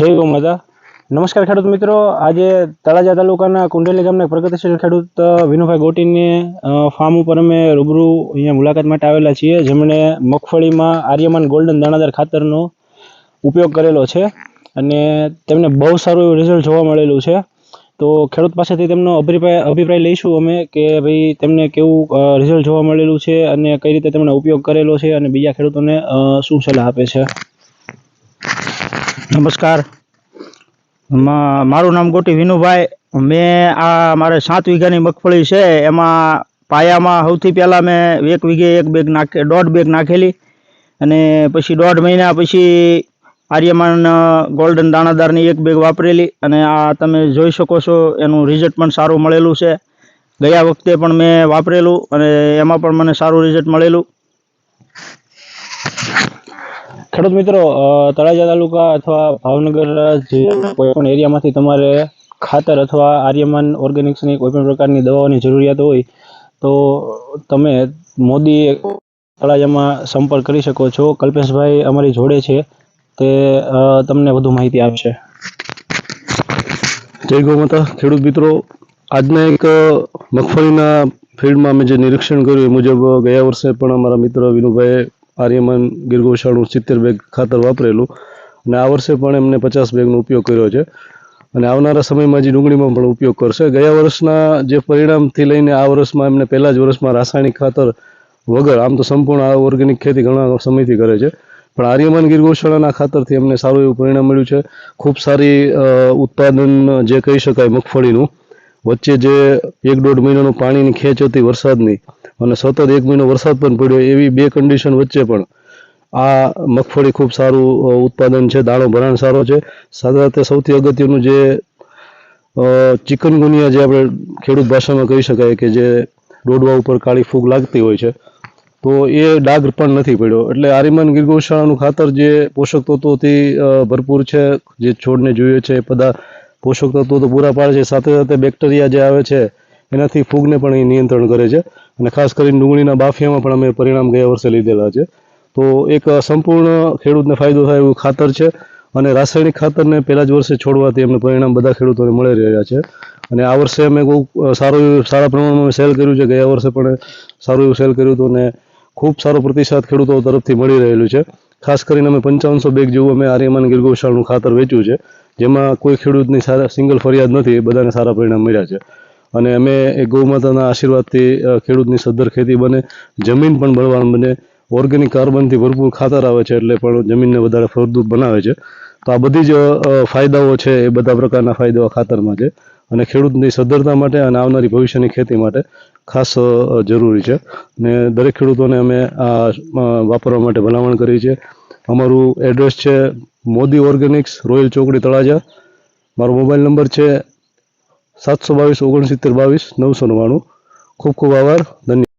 જય ગૌ માતા। નમસ્કાર ખેડૂત મિત્રો, આજે તળાજા તાલુકાના કુંડેલી ગામના પ્રગતિશીલ ખેડૂત વિનુભાઈ ગોટીની ફાર્મ ઉપર અમે રૂબરૂ અહીંયા મુલાકાત માટે આવેલા છીએ, જેમણે મગફળીમાં આર્યમાન ગોલ્ડન દાણાદાર ખાતરનો ઉપયોગ કરેલો છે અને તેમને બહુ સારું એવું રિઝલ્ટ જોવા મળેલું છે। તો ખેડૂત પાસેથી તેમનો અભિપ્રાય લઈશું અમે કે ભાઈ તેમને કેવું રિઝલ્ટ જોવા મળેલું છે અને કઈ રીતે તેમણે ઉપયોગ કરેલો છે અને બીજા ખેડૂતોને શું સલાહ આપે છે। નમસ્કાર, મારું નામ ગોટી વિનુભાઈ। મેં આ મારે 7 વીઘાની મગફળી છે, એમાં પાયામાં સૌથી પહેલાં મેં 1 વીઘે 1 બેગ દોઢ બેગ નાખેલી અને પછી 1.5 મહિના પછી આર્યમાન ગોલ્ડન દાણાદારની 1 બેગ વાપરેલી અને આ તમે જોઈ શકો છો એનું રિઝલ્ટ પણ સારું મળેલું છે। ગયા વખતે પણ મેં વાપરેલું અને એમાં પણ મને સારું રિઝલ્ટ મળેલું। ખેડૂત મિત્રો, તળાજા તાલુકા અથવા ભાવનગર કોઈ પણ એરિયામાંથી તમારે ખાતર અથવા આર્યમાન ઓર્ગેનિક્સની કોઈ પણ પ્રકારની દવાઓની જરૂરિયાત હોય તો તમે મોદી તળાજામાં સંપર્ક કરી શકો છો। કલ્પેશભાઈ અમારી જોડે છે, તે તમને વધુ માહિતી આપશે। જય ગૌ માતા। ખેડૂત મિત્રો, આજના એક મગફળીના ફિલ્ડમાં અમે જે નિરીક્ષણ કર્યું એ મુજબ ગયા વર્ષે પણ અમારા મિત્ર વિનુભાઈએ આર્યમાન ગીર ગૌશાળાનું 70 બેગ ખાતર વાપરેલું અને આ વર્ષે પણ એમને 50 બેગનો ઉપયોગ કર્યો છે અને આવનારા સમયમાં જે ડુંગળીમાં પણ ઉપયોગ કરશે। ગયા વર્ષના જે પરિણામથી લઈને આ વર્ષમાં એમને પહેલા જ વર્ષમાં રાસાયણિક ખાતર વગર, આમ તો સંપૂર્ણ આ ઓર્ગેનિક ખેતી ઘણા સમયથી કરે છે, પણ આર્યમાન ગીર ગૌશાળાના ખાતરથી અમને સારું એવું પરિણામ મળ્યું છે। ખૂબ સારી ઉત્પાદન જે કહી શકાય મગફળીનું, વચ્ચે જે 1-1.5 મહિનાનું પાણીની ખેંચ હતી વરસાદની અને સતત 1 મહિનો વરસાદ પણ પડ્યો, એવી બે કન્ડિશન વચ્ચે પણ આ મગફળી ખૂબ સારું ઉત્પાદન છે, દાણો ભરાણ સારો છે। સાથે સાથે સૌથી અગત્યનું જે ચિકનગુનિયા, જે આપણે ખેડૂત ભાષામાં કહી શકાય કે જે ડોડવા ઉપર કાળી ફૂગ લાગતી હોય છે, તો એ ડાઘ પણ નથી પડ્યો। એટલે આર્યમાન ગીર ગૌશાળાનું ખાતર જે પોષક તત્વોથી ભરપૂર છે, જે છોડને જોઈએ છે એ બધા પોષક તત્વો તો પૂરા પાડે છે, સાથે સાથે બેક્ટેરિયા જે આવે છે એનાથી ફૂગને પણ એ નિયંત્રણ કરે છે અને ખાસ કરીને ડુંગળીના બાફિયામાં પણ અમે પરિણામ ગયા વર્ષે લીધેલા છે। તો એક સંપૂર્ણ ખેડૂતને ફાયદો થાય એવું ખાતર છે અને રાસાયણિક ખાતરને પહેલા જ વર્ષે છોડવાથી અમને પરિણામ બધા ખેડૂતોને મળી રહ્યા છે અને આ વર્ષે અમે સારા પ્રમાણમાં સેલ કર્યું છે। ગયા વર્ષે પણ સારું એવું સેલ કર્યું હતું અને ખૂબ સારો પ્રતિસાદ ખેડૂતો તરફથી મળી રહેલું છે। ખાસ કરીને અમે 5500 બેગ જેવું અમે આર્યમાન ગીર ગૌશાળાનું ખાતર વેચ્યું છે, જેમાં કોઈ ખેડૂતની સિંગલ ફરિયાદ નથી, એ બધાને સારા પરિણામ મળ્યા છે અને અમે એ ગૌ માતાના આશીર્વાદથી ખેડૂતની સદ્ધર ખેતી બને, જમીન પણ બળવાન બને, ઓર્ગેનિક કાર્બનથી ભરપૂર ખાતર આવે છે એટલે પણ જમીનને વધારે ફળદ્રુપ બનાવે છે। તો આ બધી જ ફાયદાઓ છે, એ બધા પ્રકારના ફાયદાઓ ખાતરમાં છે અને ખેડૂતની સદ્ધરતા માટે અને આવનારી ભવિષ્યની ખેતી માટે ખાસ જરૂરી છે ને દરેક ખેડૂતોને અમે આ વાપરવા માટે ભલામણ કરી છે। અમારું એડ્રેસ છે મોદી ઓર્ગેનિક્સ, રોયલ ચોકડી, તળાજા। મારો મોબાઈલ નંબર છે 722 69 22 999। ખૂબ ખૂબ આભાર, ધન્યવાદ।